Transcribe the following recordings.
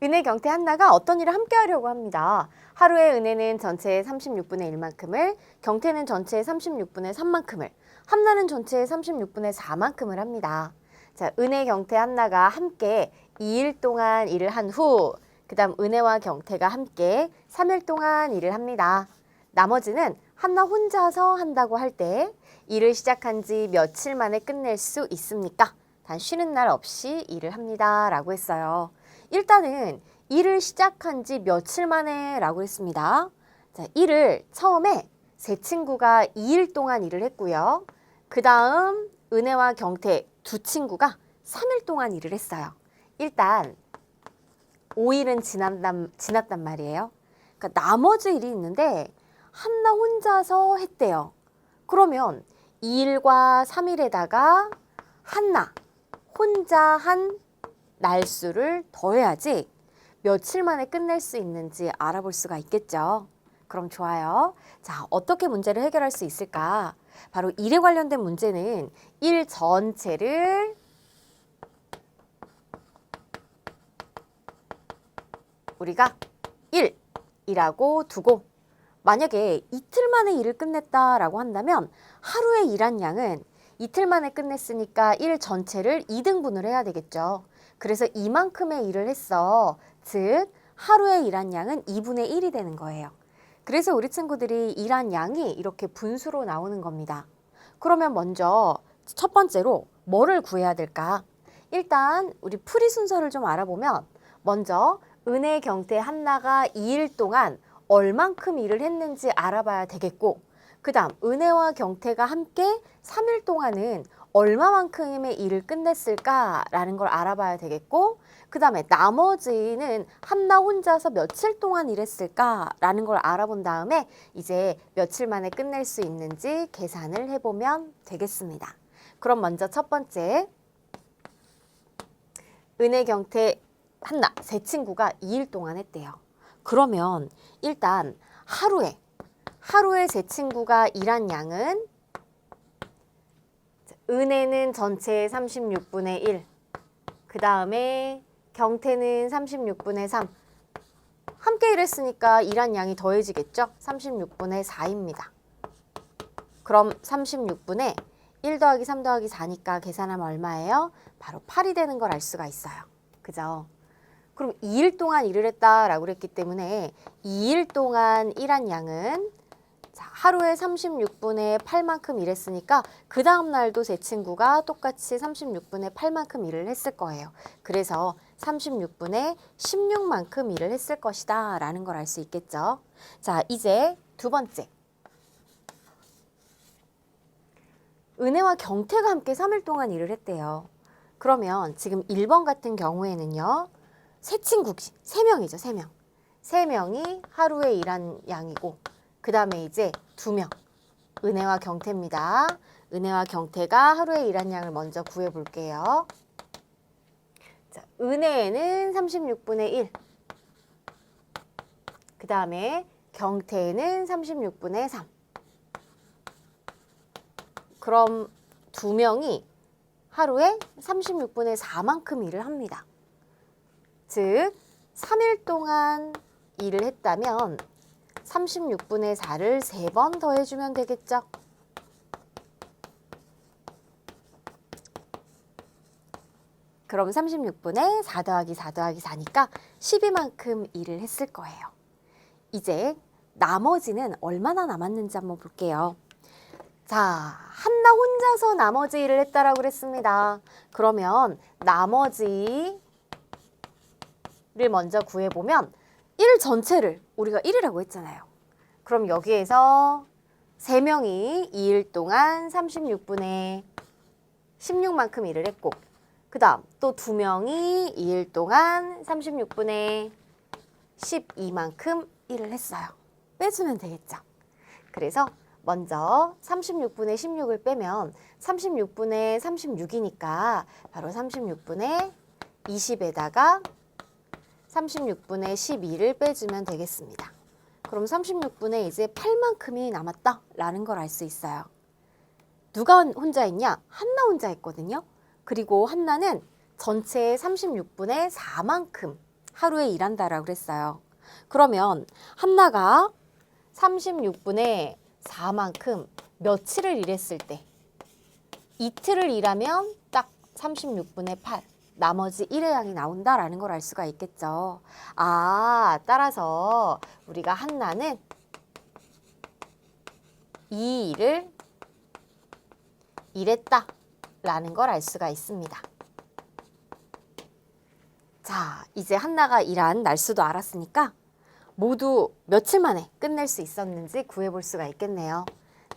은혜, 경태, 한나가 어떤 일을 함께 하려고 합니다. 하루에 은혜는 전체의 36분의 1만큼을, 경태는 전체의 36분의 3만큼을, 한나는 전체의 36분의 4만큼을 합니다. 자, 은혜, 경태, 한나가 함께 2일 동안 일을 한 후, 그 다음 은혜와 경태가 함께 3일 동안 일을 합니다. 나머지는 한나 혼자서 한다고 할 때 일을 시작한 지 며칠 만에 끝낼 수 있습니까? 단 쉬는 날 없이 일을 합니다. 라고 했어요. 일단은 일을 시작한 지 며칠 만에 라고 했습니다. 자, 일을 처음에 세 친구가 2일 동안 일을 했고요. 그 다음 은혜와 경태 두 친구가 3일 동안 일을 했어요. 일단 5일은 지났단 말이에요. 그러니까 나머지 일이 있는데 한나 혼자서 했대요. 그러면 2일과 3일에다가 한나 혼자 한 날수를 더해야지 며칠 만에 끝낼 수 있는지 알아볼 수가 있겠죠. 그럼 좋아요. 자, 어떻게 문제를 해결할 수 있을까? 바로 일에 관련된 문제는 일 전체를 우리가 1이라고 두고 만약에 이틀 만에 일을 끝냈다라고 한다면 하루에 일한 양은 이틀 만에 끝냈으니까 일 전체를 2등분을 해야 되겠죠. 그래서 이만큼의 일을 했어. 즉 하루에 일한 양은 2분의 1이 되는 거예요. 그래서 우리 친구들이 일한 양이 이렇게 분수로 나오는 겁니다. 그러면 먼저 첫 번째로 뭐를 구해야 될까? 일단 우리 풀이 순서를 좀 알아보면 먼저 은혜, 경태, 한나가 2일 동안 얼만큼 일을 했는지 알아봐야 되겠고, 그 다음 은혜와 경태가 함께 3일 동안은 얼마만큼의 일을 끝냈을까라는 걸 알아봐야 되겠고, 그 다음에 나머지는 한나 혼자서 며칠 동안 일했을까라는 걸 알아본 다음에 이제 며칠 만에 끝낼 수 있는지 계산을 해보면 되겠습니다. 그럼 먼저 첫 번째, 은혜, 경태, 한나 세 친구가 2일 동안 했대요. 그러면 일단 하루에 세 친구가 일한 양은 은혜는 전체의 36분의 1, 그 다음에 경태는 36분의 3. 함께 일했으니까 일한 양이 더해지겠죠? 36분의 4입니다. 그럼 36분의 1 더하기 3 더하기 4니까 계산하면 얼마예요? 바로 8이 되는 걸 알 수가 있어요. 그죠? 그럼 2일 동안 일을 했다라고 그랬기 때문에 2일 동안 일한 양은 자, 하루에 36분의 8만큼 일했으니까 그 다음 날도 제 친구가 똑같이 36분의 8만큼 일을 했을 거예요. 그래서 36분의 16만큼 일을 했을 것이다 라는 걸 알 수 있겠죠. 자, 이제 두 번째. 은혜와 경태가 함께 3일 동안 일을 했대요. 그러면 지금 1번 같은 경우에는요. 세 친구지, 3명이죠, 3명. 3명이 하루에 일한 양이고 그 다음에 이제 2명, 은혜와 경태입니다. 은혜와 경태가 하루에 일한 양을 먼저 구해볼게요. 자, 은혜는 36분의 1, 그 다음에 경태는 36분의 3. 그럼 2명이 하루에 36분의 4만큼 일을 합니다. 즉 3일 동안 일을 했다면 36분의 4를 3번 더해주면 되겠죠. 그럼 36분의 4 더하기 4 더하기 4니까 12만큼 일을 했을 거예요. 이제 나머지는 얼마나 남았는지 한번 볼게요. 자, 한나 혼자서 나머지 일을 했다라고 그랬습니다. 그러면 나머지를 먼저 구해보면 1 전체를 우리가 1이라고 했잖아요. 그럼 여기에서 3명이 2일 동안 36분의 16만큼 일을 했고 그 다음 또 2명이 2일 동안 36분의 12만큼 일을 했어요. 빼주면 되겠죠. 그래서 먼저 36분의 16을 빼면 36분의 36이니까 바로 36분의 20에다가 36분의 12를 빼주면 되겠습니다. 그럼 36분의 이제 8만큼이 남았다라는 걸 알 수 있어요. 누가 혼자 했냐? 한나 혼자 했거든요. 그리고 한나는 전체의 36분의 4만큼 하루에 일한다라고 그랬어요. 그러면 한나가 36분의 4만큼 며칠을 일했을 때 이틀을 일하면 딱 36분의 8, 나머지 1의 양이 나온다라는 걸 알 수가 있겠죠. 아, 따라서 우리가 한나는 이 일을 일했다라는 걸 알 수가 있습니다. 자, 이제 한나가 일한 날수도 알았으니까 모두 며칠 만에 끝낼 수 있었는지 구해볼 수가 있겠네요.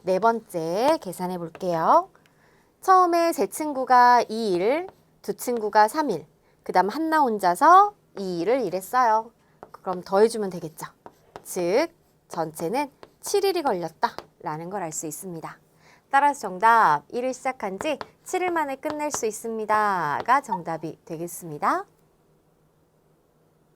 네 번째 계산해 볼게요. 처음에 제 친구가 2일, 두 친구가 3일, 그 다음 한나 혼자서 2일을 일했어요. 그럼 더해주면 되겠죠. 즉, 전체는 7일이 걸렸다라는 걸 알 수 있습니다. 따라서 정답, 일을 시작한 지 7일 만에 끝낼 수 있습니다가 정답이 되겠습니다.